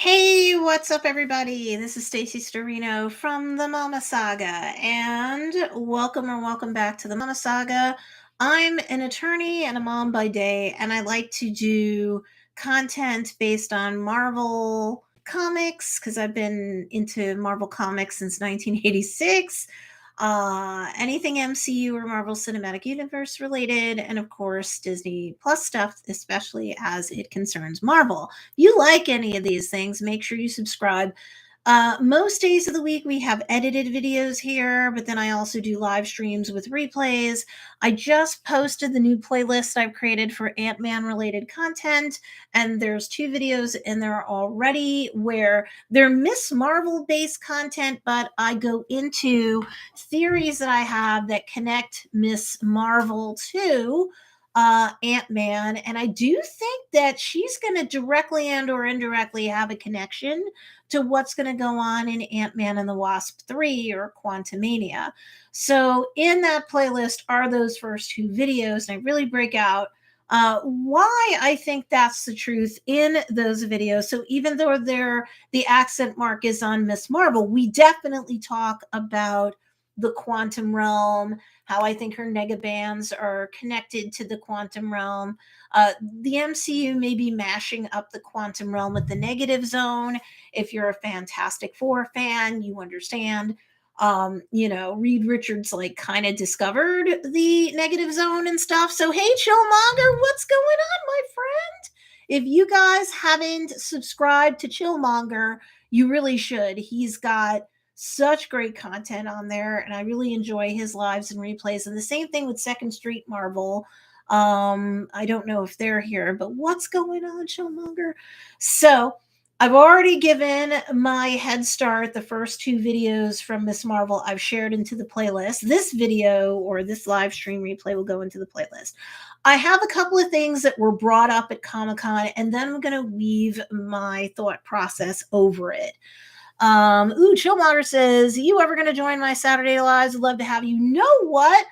Hey, what's up, everybody? This is Stacey Storino from the Mama Saga, and welcome back to the Mama Saga. I'm an attorney and a mom by day, and I like to do content based on Marvel comics because I've been into Marvel comics since 1986. Anything MCU or Marvel Cinematic Universe related, and of course Disney Plus stuff, especially as it concerns Marvel. If you like any of these things, make sure you subscribe. Most days of the week we have edited videos here, but then I also do live streams with replays. I just posted the new playlist I've created for Ant-Man related content, and there's two videos in there already where they're Miss Marvel based content, but I go into theories that I have that connect Miss Marvel to Ant-Man, and I do think that she's going to directly and or indirectly have a connection to what's going to go on in Ant-Man and the Wasp 3 or Quantumania. So in that playlist are those first two videos, and I really break out why I think that's the truth in those videos. So even though the accent mark is on Miss Marvel, we definitely talk about the quantum realm, how I think her negabands are connected to the quantum realm. The MCU may be mashing up the quantum realm with the negative zone. If you're a Fantastic Four fan, you understand. Reed Richards like kind of discovered the negative zone and stuff. So, hey, Chillmonger, what's going on, my friend? If you guys haven't subscribed to Chillmonger, you really should. He's got such great content on there, and I really enjoy his lives and replays. And the same thing with Second Street Marvel. I don't know if they're here, but what's going on, Chillmonger? So I've already given my head start. The first two videos from Miss Marvel I've shared into the playlist. This video or this live stream replay will go into the playlist. I have a couple of things that were brought up at Comic-Con, and then I'm going to weave my thought process over it. Chillmonger says, "You ever going to join my Saturday lives? I'd love to have you." Know what?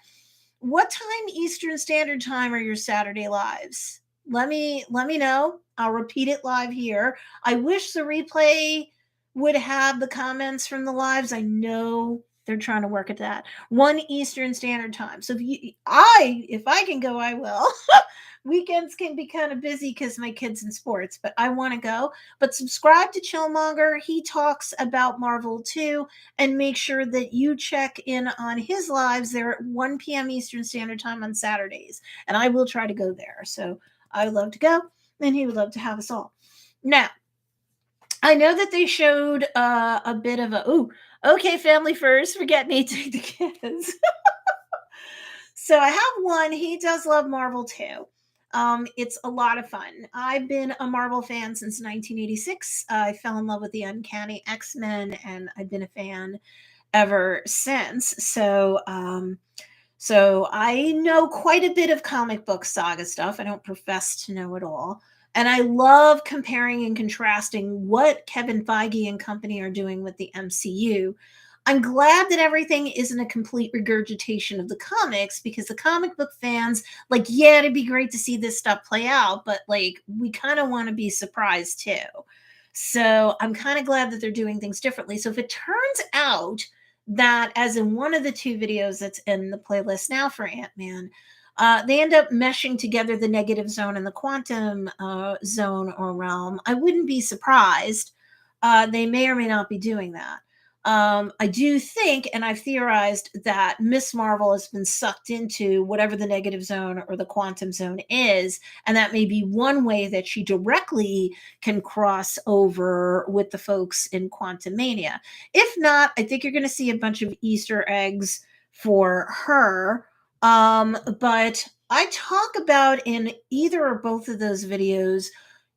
What time Eastern Standard Time are your Saturday lives? Let me know. I'll repeat it live here. I wish the replay would have the comments from the lives. I know they're trying to work at that. 1 Eastern Standard Time. So if I can go, I will. Weekends can be kind of busy because my kids in sports, but I want to go. But subscribe to Chillmonger. He talks about Marvel too, and make sure that you check in on his lives. They're at 1 p.m. Eastern Standard Time on Saturdays, and I will try to go there. So I would love to go, and he would love to have us all. Now, I know that they showed a bit of okay, family first, forget me, take the kids. So I have one. He does love Marvel too. It's a lot of fun. I've been a Marvel fan since 1986. I fell in love with the Uncanny X-Men, and I've been a fan ever since. So I know quite a bit of comic book saga stuff. I don't profess to know it all. And I love comparing and contrasting what Kevin Feige and company are doing with the MCU. I'm glad that everything isn't a complete regurgitation of the comics, because the comic book fans, like, yeah, it'd be great to see this stuff play out, but like, we kind of want to be surprised too. So I'm kind of glad that they're doing things differently. So if it turns out that, as in one of the two videos that's in the playlist now for Ant-Man, they end up meshing together the negative zone and the quantum zone or realm, I wouldn't be surprised. They may or may not be doing that. I do think, and I've theorized, that Miss Marvel has been sucked into whatever the negative zone or the quantum zone is, and that may be one way that she directly can cross over with the folks in Quantumania. If not, I think you're going to see a bunch of Easter eggs for her. But I talk about in either or both of those videos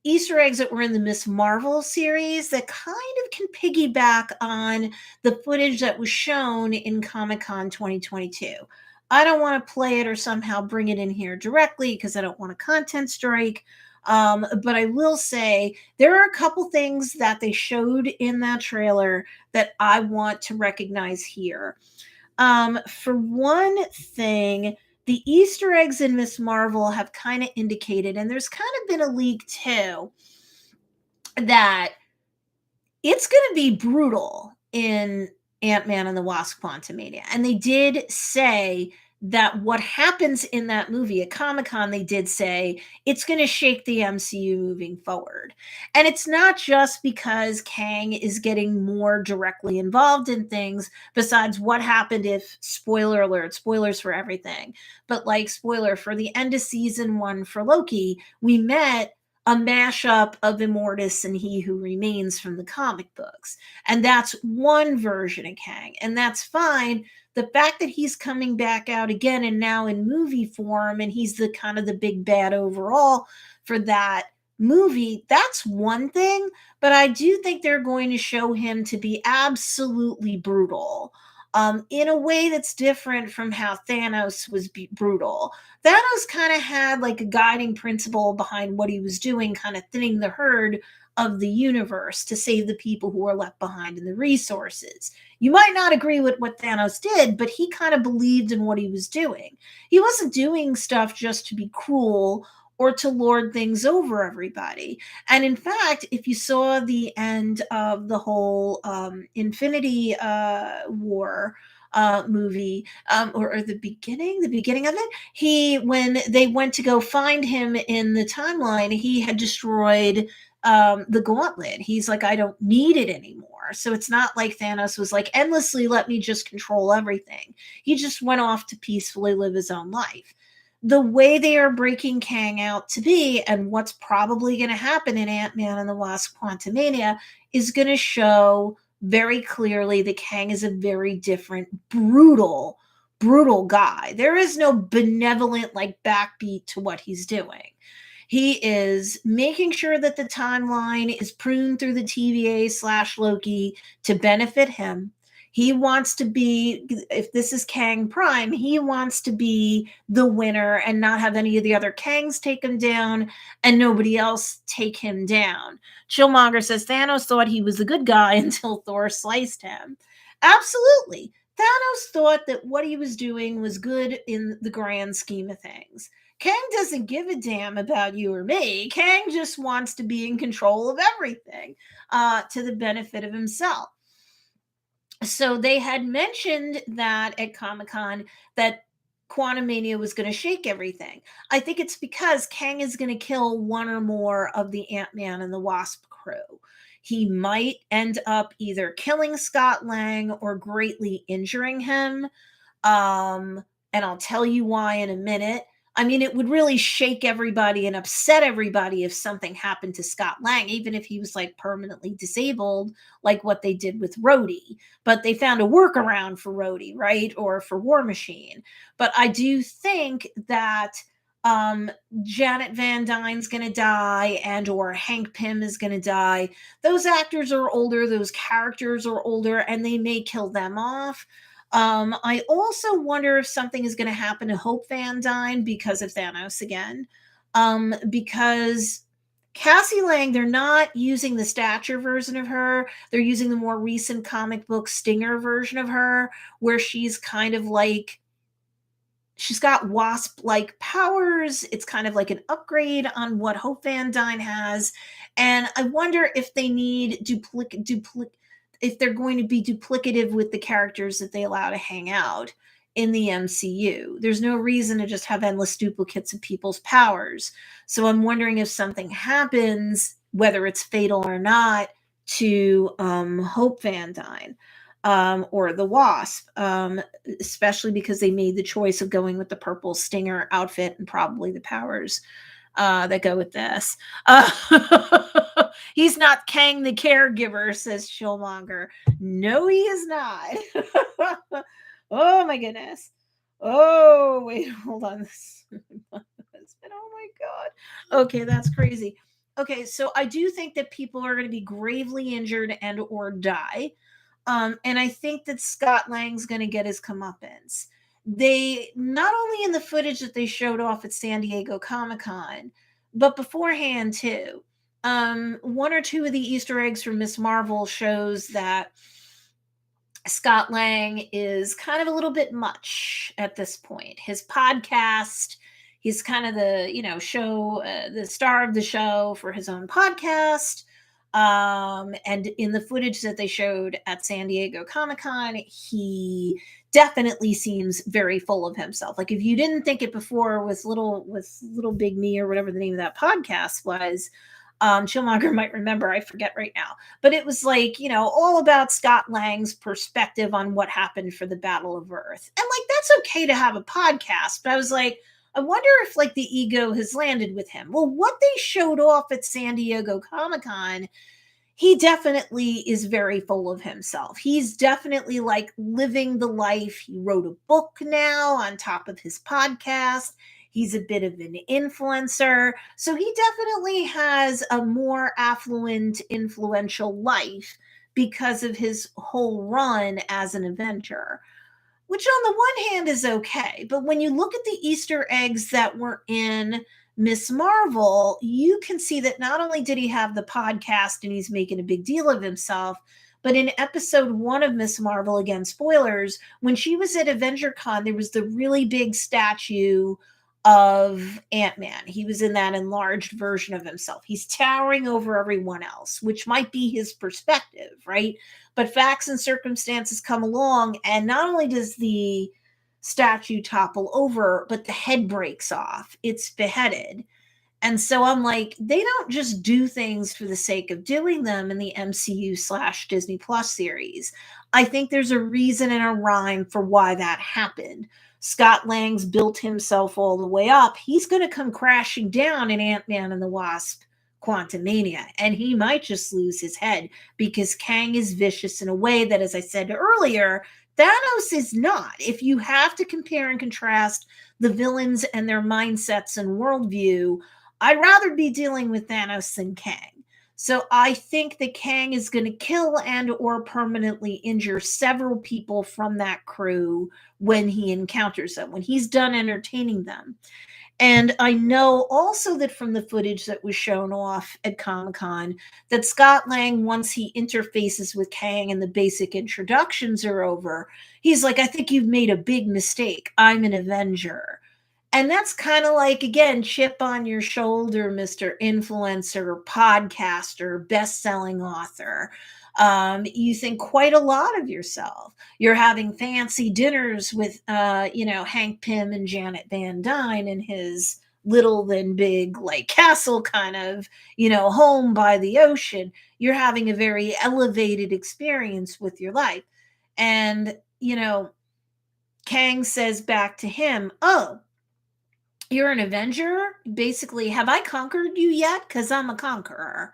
Easter eggs that were in the Miss Marvel series that kind of can piggyback on the footage that was shown in Comic-Con 2022. I don't want to play it or somehow bring it in here directly because I don't want a content strike. But I will say there are a couple things that they showed in that trailer that I want to recognize here. For one thing, the Easter eggs in Miss Marvel have kind of indicated, and there's kind of been a leak too, that It's going to be brutal in Ant-Man and the Wasp: Quantumania. And they did say that what happens in that movie at Comic-Con, they did say it's going to shake the MCU moving forward. And it's not just because Kang is getting more directly involved in things besides what happened if, spoiler alert, spoilers for everything, but like spoiler for the end of season 1 for Loki, we met a mashup of Immortus and He Who Remains from the comic books. And that's one version of Kang, and that's fine. The fact that he's coming back out again and now in movie form, and he's the kind of the big bad overall for that movie, that's one thing. But I do think they're going to show him to be absolutely brutal. In a way that's different from how Thanos was brutal. Thanos kind of had like a guiding principle behind what he was doing, kind of thinning the herd of the universe to save the people who are left behind and the resources. You might not agree with what Thanos did, but he kind of believed in what he was doing. He wasn't doing stuff just to be cruel or to lord things over everybody. And in fact, if you saw the end of the whole Infinity War movie, or the beginning of it, when they went to go find him in the timeline, he had destroyed the gauntlet. He's like, I don't need it anymore. So it's not like Thanos was like, endlessly, let me just control everything. He just went off to peacefully live his own life. The way they are breaking Kang out to be, and what's probably going to happen in Ant-Man and the Wasp: Quantumania, is going to show very clearly that Kang is a very different, brutal guy. There is no benevolent, like, backbeat to what he's doing. He is making sure that the timeline is pruned through the TVA/Loki to benefit him. He wants to be, if this is Kang Prime, he wants to be the winner and not have any of the other Kangs take him down and nobody else take him down. Chillmonger says Thanos thought he was a good guy until Thor sliced him. Absolutely. Thanos thought that what he was doing was good in the grand scheme of things. Kang doesn't give a damn about you or me. Kang just wants to be in control of everything to the benefit of himself. So they had mentioned that at Comic-Con that Quantumania was going to shake everything. I think it's because Kang is going to kill one or more of the Ant-Man and the Wasp crew. He might end up either killing Scott Lang or greatly injuring him. And I'll tell you why in a minute. I mean, it would really shake everybody and upset everybody if something happened to Scott Lang, even if he was like permanently disabled, like what they did with Rhodey. But they found a workaround for Rhodey, right? Or for War Machine. But I do think that Janet Van Dyne's going to die, and or Hank Pym is going to die. Those actors are older, those characters are older, and they may kill them off. I also wonder if something is going to happen to Hope Van Dyne because of Thanos again. Because Cassie Lang, they're not using the Stature version of her. They're using the more recent comic book Stinger version of her, where she's kind of like, she's got Wasp-like powers. It's kind of like an upgrade on what Hope Van Dyne has. And I wonder if they need if they're going to be duplicative with the characters that they allow to hang out in the MCU. There's no reason to just have endless duplicates of people's powers. So I'm wondering if something happens, whether it's fatal or not, to Hope Van Dyne. Or the Wasp, especially because they made the choice of going with the purple Stinger outfit and probably the powers that go with this. He's not Kang the caregiver, says Chillmonger. No, he is not. Oh my goodness. Oh, wait, hold on. Oh my God. Okay, that's crazy. Okay, so I do think that people are going to be gravely injured and or die. And I think that Scott Lang's going to get his comeuppance. They, not only in the footage that they showed off at San Diego Comic-Con, but beforehand too. One or two of the Easter eggs from Miss Marvel shows that Scott Lang is kind of a little bit much at this point. His podcast, he's kind of the, show, the star of the show for his own podcast. And in the footage that they showed at San Diego Comic-Con, he definitely seems very full of himself. Like if you didn't think it before with little big me or whatever the name of that podcast was, Chillmonger might remember, I forget right now, but it was like, all about Scott Lang's perspective on what happened for the Battle of Earth. And like, that's okay to have a podcast, but I was like, I wonder if like the ego has landed with him. Well, what they showed off at San Diego Comic-Con, he definitely is very full of himself. He's definitely like living the life. He wrote a book now on top of his podcast. He's a bit of an influencer. So he definitely has a more affluent, influential life because of his whole run as an Avenger, which on the one hand is okay. But when you look at the Easter eggs that were in Miss Marvel, you can see that not only did he have the podcast and he's making a big deal of himself, but in episode 1 of Miss Marvel, again, spoilers, when she was at AvengerCon, there was the really big statue of Ant-Man. He was in that enlarged version of himself. He's towering over everyone else, which might be his perspective, right? But facts and circumstances come along, and not only does the statue topple over, but the head breaks off. It's beheaded. And so I'm like, they don't just do things for the sake of doing them in the MCU/Disney Plus series. I think there's a reason and a rhyme for why that happened. Scott Lang's built himself all the way up. He's going to come crashing down in Ant-Man and the Wasp Quantumania, and he might just lose his head because Kang is vicious in a way that, as I said earlier, Thanos is not. If you have to compare and contrast the villains and their mindsets and worldview, I'd rather be dealing with Thanos than Kang. So I think that Kang is going to kill and or permanently injure several people from that crew when he encounters them, when he's done entertaining them. And I know also that from the footage that was shown off at Comic-Con, that Scott Lang, once he interfaces with Kang and the basic introductions are over, he's like, I think you've made a big mistake. I'm an Avenger. And that's kind of like, again, chip on your shoulder, Mr. Influencer, podcaster, best-selling author. You think quite a lot of yourself. You're having fancy dinners with, Hank Pym and Janet Van Dyne in his little than big, like castle kind of, home by the ocean. You're having a very elevated experience with your life. And, Kang says back to him, oh, you're an Avenger? Basically, have I conquered you yet? Because I'm a conqueror.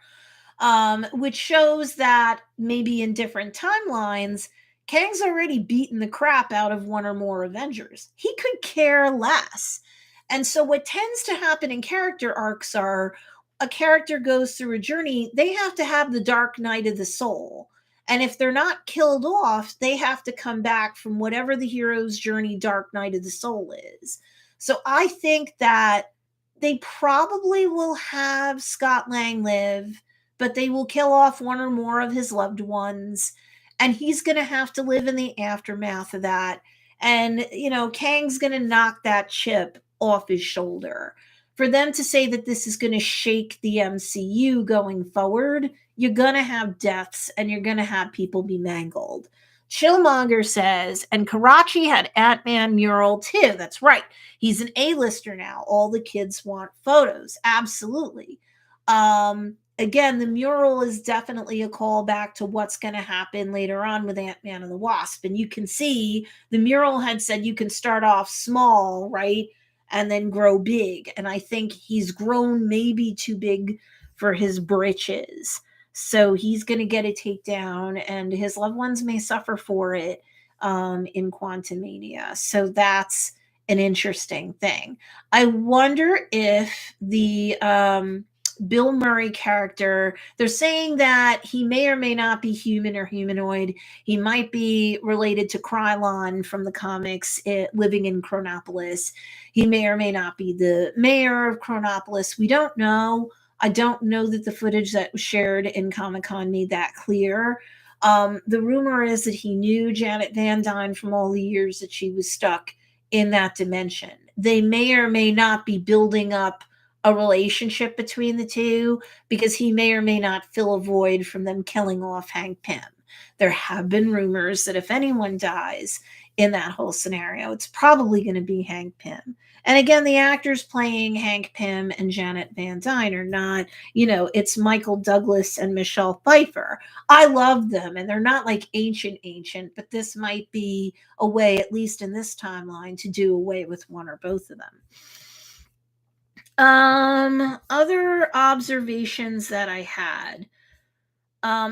Which shows that maybe in different timelines, Kang's already beaten the crap out of one or more Avengers. He could care less. And so what tends to happen in character arcs are a character goes through a journey, they have to have the dark night of the soul. And if they're not killed off, they have to come back from whatever the hero's journey dark night of the soul is. So I think that they probably will have Scott Lang live, but they will kill off one or more of his loved ones. And he's going to have to live in the aftermath of that. And, Kang's going to knock that chip off his shoulder. For them to say that this is going to shake the MCU going forward, you're going to have deaths and you're going to have people be mangled. Chillmonger says, and Karachi had Ant-Man mural too. That's right. He's an A-lister now. All the kids want photos. Absolutely. Again, the mural is definitely a callback to what's going to happen later on with Ant-Man and the Wasp. And you can see the mural had said you can start off small, right? And then grow big. And I think he's grown maybe too big for his britches. So he's going to get a takedown, and his loved ones may suffer for it in Quantumania. So that's an interesting thing. I wonder if the Bill Murray character, they're saying that he may or may not be human or humanoid. He might be related to Krylon from the comics, living in Chronopolis. He may or may not be the mayor of Chronopolis. We don't know. I don't know that the footage that was shared in Comic-Con made that clear. The rumor is that he knew Janet Van Dyne from all the years that she was stuck in that dimension. They may or may not be building up a relationship between the two, because he may or may not fill a void from them killing off Hank Pym. There have been rumors that if anyone dies in that whole scenario, it's probably going to be Hank Pym. And again, the actors playing Hank Pym and Janet Van Dyne are not, it's Michael Douglas and Michelle Pfeiffer. I love them, and they're not like ancient, but this might be a way, at least in this timeline, to do away with one or both of them. Other observations that I had.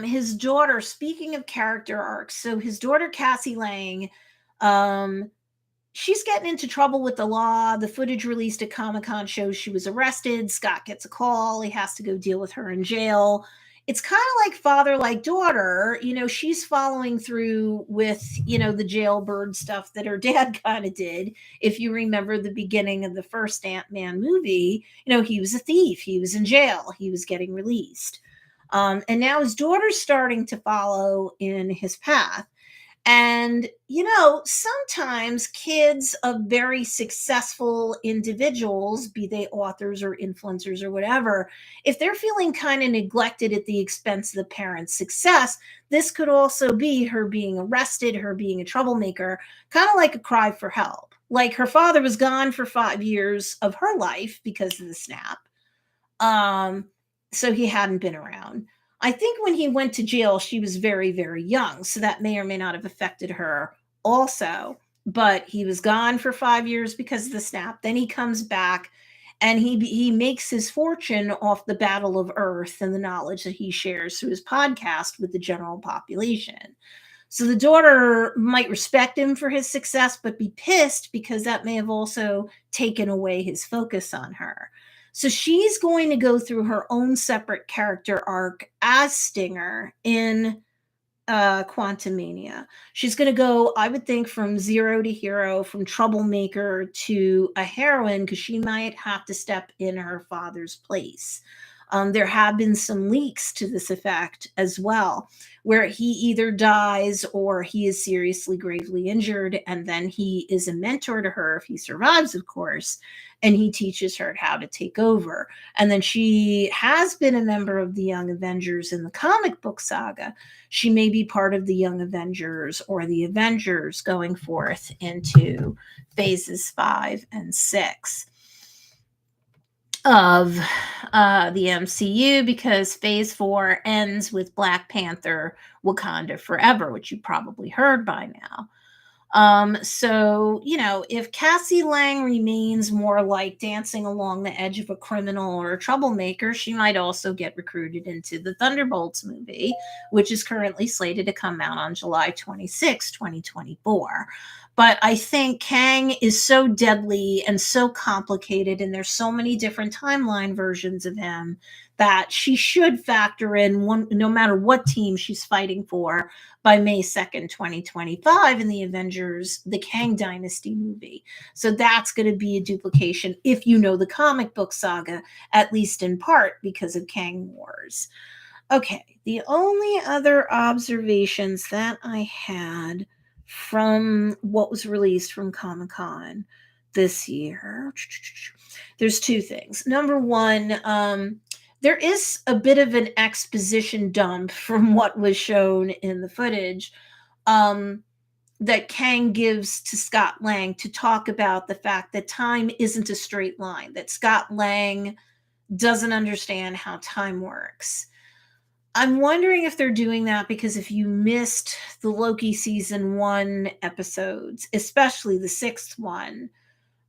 His daughter, speaking of character arcs, so his daughter Cassie Lang, she's getting into trouble with the law. The footage released at Comic-Con shows she was arrested. Scott gets a call. He has to go deal with her in jail. It's kind of like father, like daughter. She's following through with, the jailbird stuff that her dad kind of did. If you remember the beginning of the first Ant-Man movie, he was a thief. He was in jail. He was getting released. And now his daughter's starting to follow in his path. And, sometimes kids of very successful individuals, be they authors or influencers or whatever, if they're feeling kind of neglected at the expense of the parents' success, this could also be her being arrested, her being a troublemaker, kind of like a cry for help. Like her father was gone for 5 years of her life because of the snap. So he hadn't been around. I think when he went to jail, she was very, very young. So that may or may not have affected her also. But he was gone for 5 years because of the snap. Then he comes back and he makes his fortune off the Battle of Earth and the knowledge that he shares through his podcast with the general population. So the daughter might respect him for his success, but be pissed because that may have also taken away his focus on her. So she's going to go through her own separate character arc as Stinger in Quantumania. She's going to go, I would think, from zero to hero, from troublemaker to a heroine, because she might have to step in her father's place. There have been some leaks to this effect as well, where he either dies or he is seriously, gravely injured, and then he is a mentor to her if he survives, of course, and he teaches her how to take over. And then she has been a member of the Young Avengers in the comic book saga. She may be part of the Young Avengers or the Avengers going forth into phases 5 and 6 of the MCU, because phase 4 ends with Black Panther Wakanda Forever, which you probably heard by now. So, if Cassie Lang remains more like dancing along the edge of a criminal or a troublemaker, she might also get recruited into the Thunderbolts movie, which is currently slated to come out on July 26, 2024. But I think Kang is so deadly and so complicated, and there's so many different timeline versions of him, that she should factor in one, no matter what team she's fighting for, by May 2nd, 2025 in the Avengers, the Kang Dynasty movie. So that's going to be a duplication if you know the comic book saga, at least in part because of Kang Wars. Okay, the only other observations that I had from what was released from Comic-Con this year, there's two things. Number one, there is a bit of an exposition dump from what was shown in the footage that Kang gives to Scott Lang to talk about the fact that time isn't a straight line, that Scott Lang doesn't understand how time works. I'm wondering if they're doing that because if you missed the Loki season 1 episodes, especially the 6th one,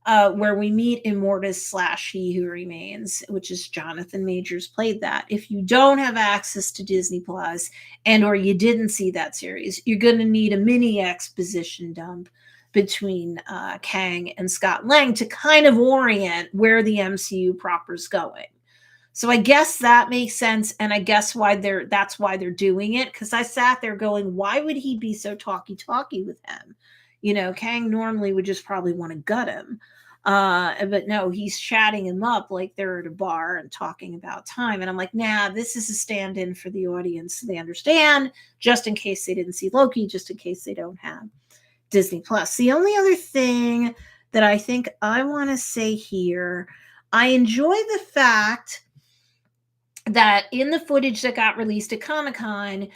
where we meet Immortus / He Who Remains, which is Jonathan Majors played that. If you don't have access to Disney Plus and or you didn't see that series, you're going to need a mini exposition dump between Kang and Scott Lang to kind of orient where the MCU proper is going. So I guess that makes sense, and I guess that's why they're doing it, because I sat there going, why would he be so talky with him? Kang normally would just probably want to gut him. But no, he's chatting him up like they're at a bar and talking about time. And I'm like, nah, this is a stand-in for the audience so they understand, just in case they didn't see Loki, just in case they don't have Disney Plus. The only other thing that I think I want to say here, I enjoy the fact that in the footage that got released at Comic-Con,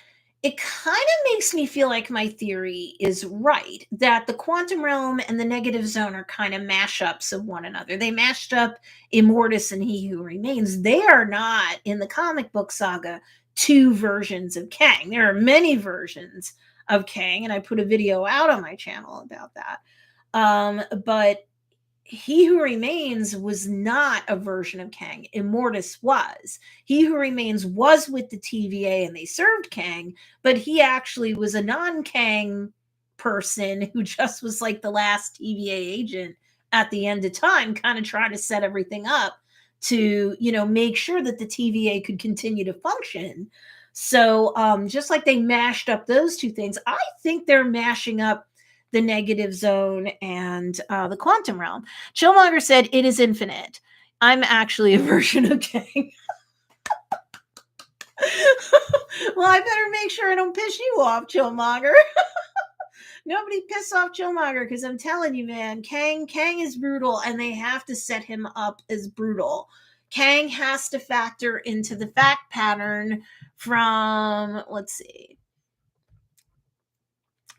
it kind of makes me feel like my theory is right, that the quantum realm and the negative zone are kind of mashups of one another. They mashed up Immortus and He Who Remains. They are not, in the comic book saga, two versions of Kang. There are many versions of Kang, and I put a video out on my channel about that. But He Who Remains was not a version of Kang. Immortus was. He Who Remains was with the TVA and they served Kang, but he actually was a non-Kang person who just was like the last TVA agent at the end of time, kind of trying to set everything up to, make sure that the TVA could continue to function. So just like they mashed up those two things, I think they're mashing up the negative zone and the quantum realm. Chillmonger said it is infinite. I'm actually a version of Kang. Well, I better make sure I don't piss you off, Chillmonger. Nobody piss off Chillmonger, because I'm telling you, man, Kang is brutal, and they have to set him up as brutal. Kang has to factor into the fact pattern from, let's see,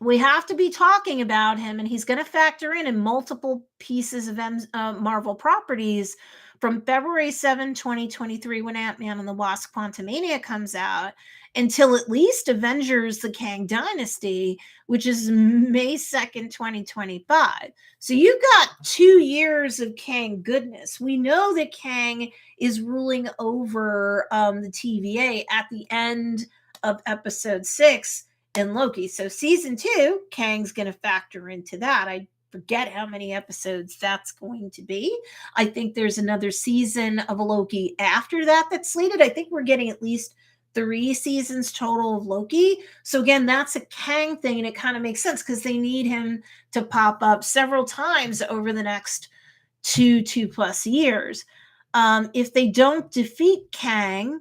we have to be talking about him, and he's going to factor in multiple pieces of Marvel properties from February 7, 2023, when Ant-Man and the Wasp Quantumania comes out, until at least Avengers, the Kang Dynasty, which is May 2nd, 2025. So you got 2 years of Kang goodness. We know that Kang is ruling over the TVA at the end of episode 6 in Loki. So season 2, Kang's going to factor into that. I forget how many episodes that's going to be. I think there's another season of Loki after that that's slated. I think we're getting at least 3 seasons total of Loki. So again, that's a Kang thing, and it kind of makes sense because they need him to pop up several times over the next 2+ years. If they don't defeat Kang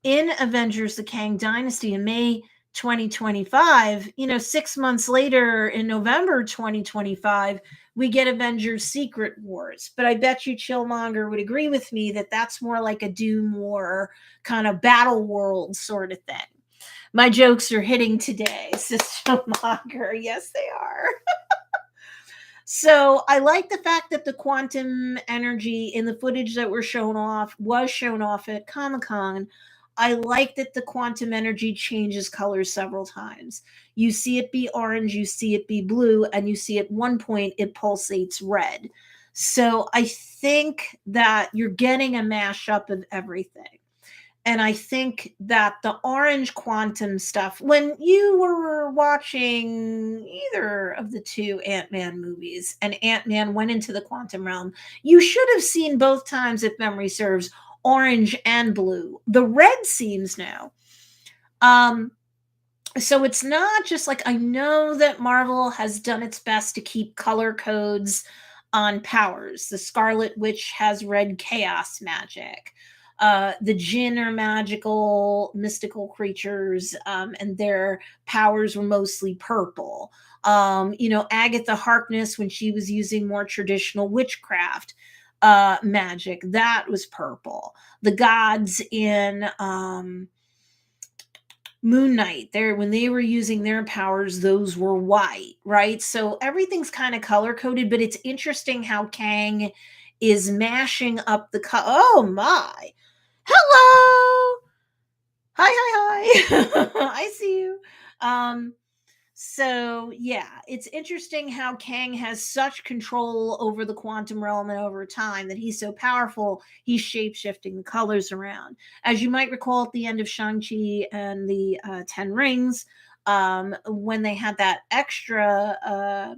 in Avengers, the Kang Dynasty in May 2025, 6 months later in November 2025, we get Avengers Secret Wars. But I bet you Chillmonger would agree with me that that's more like a Doom War kind of battle world sort of thing. My jokes are hitting today, says Chillmonger. Yes, they are. So I like the fact that the quantum energy in the footage that was shown off at Comic-Con. I like that the quantum energy changes colors several times. You see it be orange, you see it be blue, and you see at one point it pulsates red. So I think that you're getting a mashup of everything. And I think that the orange quantum stuff, when you were watching either of the 2 Ant-Man movies and Ant-Man went into the quantum realm, you should have seen both times, if memory serves, orange and blue. The red seems now. So it's not just like, I know that Marvel has done its best to keep color codes on powers. The Scarlet Witch has red chaos magic. The Jinn are magical, mystical creatures, and their powers were mostly purple. Agatha Harkness, when she was using more traditional witchcraft magic, that was purple. The gods in Moon Knight, when they were using their powers, those were white, right? So everything's kind of color coded, but it's interesting how Kang is mashing up the oh my. Hello. Hi. I see you. So yeah, it's interesting how Kang has such control over the quantum realm and over time that he's so powerful, he's shape-shifting the colors around. As you might recall at the end of Shang-Chi and the 10 Rings, when they had that extra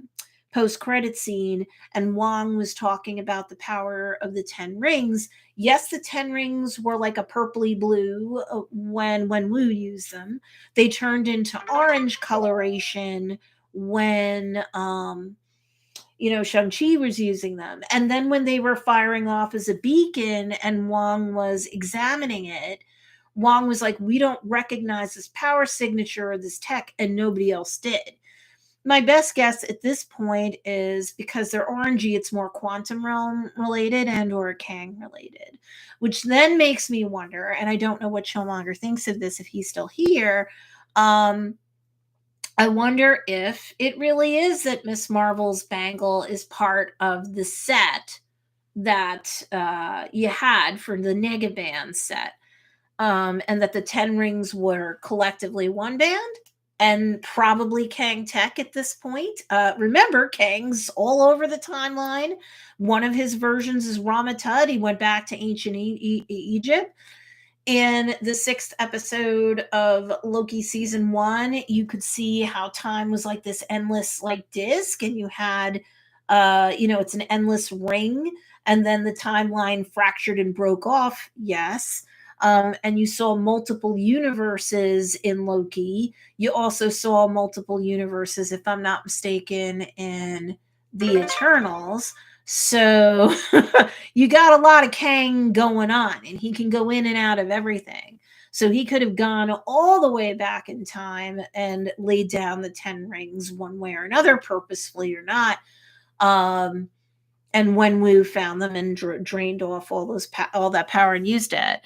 post-credit scene and Wong was talking about the power of the 10 Rings. Yes, the 10 Rings were like a purpley blue when Wu used them. They turned into orange coloration when Shang-Chi was using them. And then when they were firing off as a beacon and Wong was examining it, Wong was like, we don't recognize this power signature or this tech, and nobody else did. my best guess at this point is because they're orangey, it's more quantum realm related and or Kang related, which then makes me wonder, and I don't know what Killmonger thinks of this if he's still here. Um, I wonder if it really is that Miss Marvel's bangle is part of the set that you had for the Negaban set, and that the 10 rings were collectively one band and probably Kang Tech at this point. Remember, Kang's all over the timeline. One of his versions is Rama-Tut. He went back to ancient Egypt. In the 6th episode of Loki season 1, you could see how time was like this endless like disc, and you had it's an endless ring, and then the timeline fractured and broke off. Yes. And you saw multiple universes in Loki. You also saw multiple universes, if I'm not mistaken, in the Eternals. So you got a lot of Kang going on, and he can go in and out of everything. So he could have gone all the way back in time and laid down the 10 rings one way or another, purposefully or not. And Wenwu found them and drained off all that power and used it.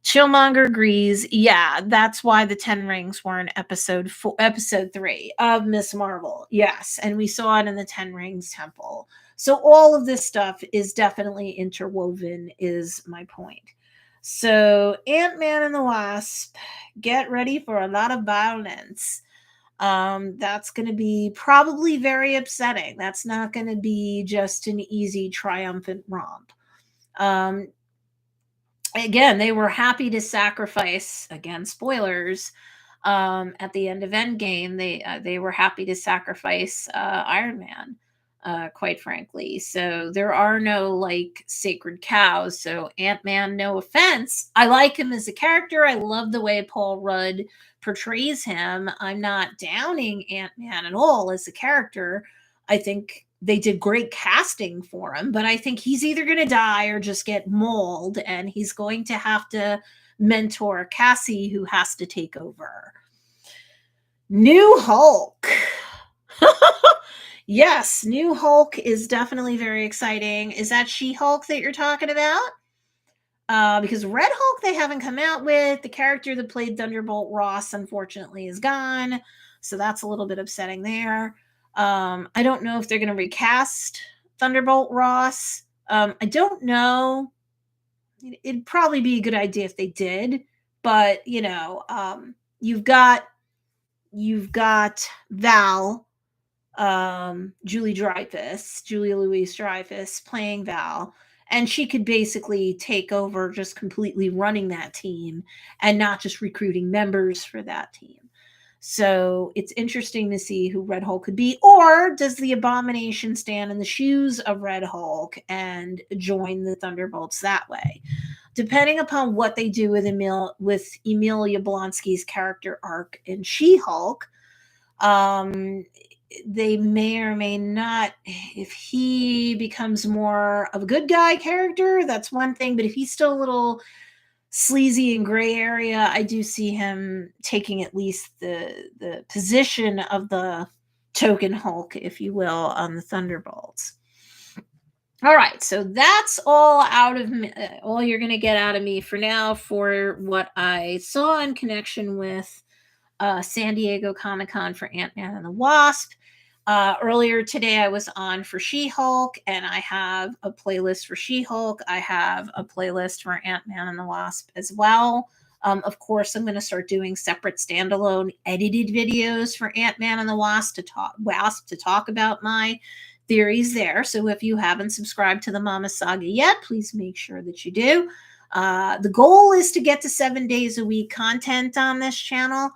Chillmonger agrees. Yeah, that's why the 10 rings were in episode 3 of Miss Marvel. Yes, and we saw it in the 10 rings temple. So all of this stuff is definitely interwoven, is my point. So Ant-Man and the Wasp, get ready for a lot of violence. That's going to be probably very upsetting. That's not going to be just an easy, triumphant romp. Again, they were happy to sacrifice, again, spoilers, at the end of Endgame. They were happy to sacrifice Iron Man, quite frankly. So there are no like sacred cows. So Ant-Man, no offense, I like him as a character. I love the way Paul Rudd portrays him. I'm not downing Ant-Man at all as a character. I think they did great casting for him, but I think he's either going to die or just get mauled, and he's going to have to mentor Cassie, who has to take over. New Hulk. Yes, New Hulk is definitely very exciting. Is that She-Hulk that you're talking about? Because Red Hulk they haven't come out with. The character that played Thunderbolt Ross, unfortunately, is gone. So that's a little bit upsetting there. I don't know if they're going to recast Thunderbolt Ross. I don't know. It'd probably be a good idea if they did, but you've got Val, Julia Louis-Dreyfus playing Val, and she could basically take over just completely running that team and not just recruiting members for that team. So it's interesting to see who Red Hulk could be. Or does the Abomination stand in the shoes of Red Hulk and join the Thunderbolts that way? Depending upon what they do with Emilia Blonsky's character arc in She-Hulk, they may or may not, if he becomes more of a good guy character, that's one thing. But if he's still a little sleazy and gray area, I do see him taking at least the position of the token Hulk, if you will, on the Thunderbolts. All right, so that's all out of me, all you're going to get out of me for now for what I saw in connection with San Diego Comic-Con for Ant-Man and the Wasp. Earlier today, I was on for She-Hulk, and I have a playlist for She-Hulk. I have a playlist for Ant-Man and the Wasp as well. Of course, I'm going to start doing separate standalone edited videos for Ant-Man and the Wasp to talk about my theories there. So if you haven't subscribed to the Mama Saga yet, please make sure that you do. The goal is to get to 7 days a week content on this channel.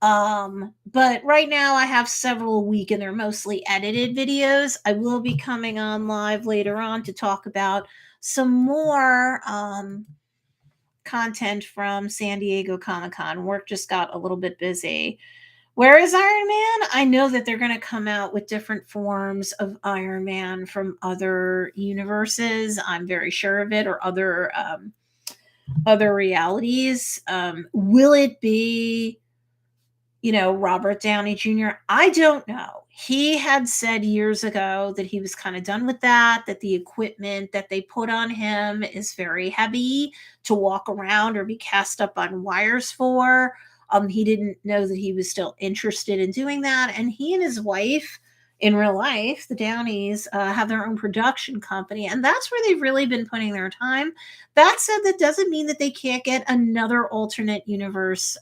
But right now I have several a week and they're mostly edited videos. I will be coming on live later on to talk about some more content from San Diego Comic-Con. Work just got a little bit busy. Where is Iron Man? I know that they're going to come out with different forms of Iron Man from other universes. I'm very sure of it, or other realities. Will it be Robert Downey Jr., I don't know. He had said years ago that he was kind of done with that the equipment that they put on him is very heavy to walk around or be cast up on wires for. He didn't know that he was still interested in doing that. And he and his wife, in real life, the Downeys, have their own production company. And that's where they've really been putting their time. That said, that doesn't mean that they can't get another alternate universe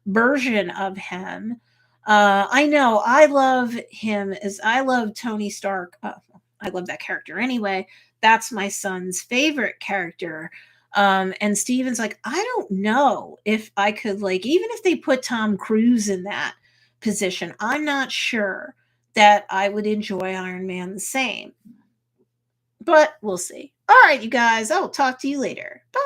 version of him. I know I love him as I love Tony Stark. I love that character anyway. That's my son's favorite character. And Steven's like, I don't know if I could, like, even if they put Tom Cruise in that position, I'm not sure that I would enjoy Iron Man the same. But we'll see. All right, you guys, I will talk to you later. Bye.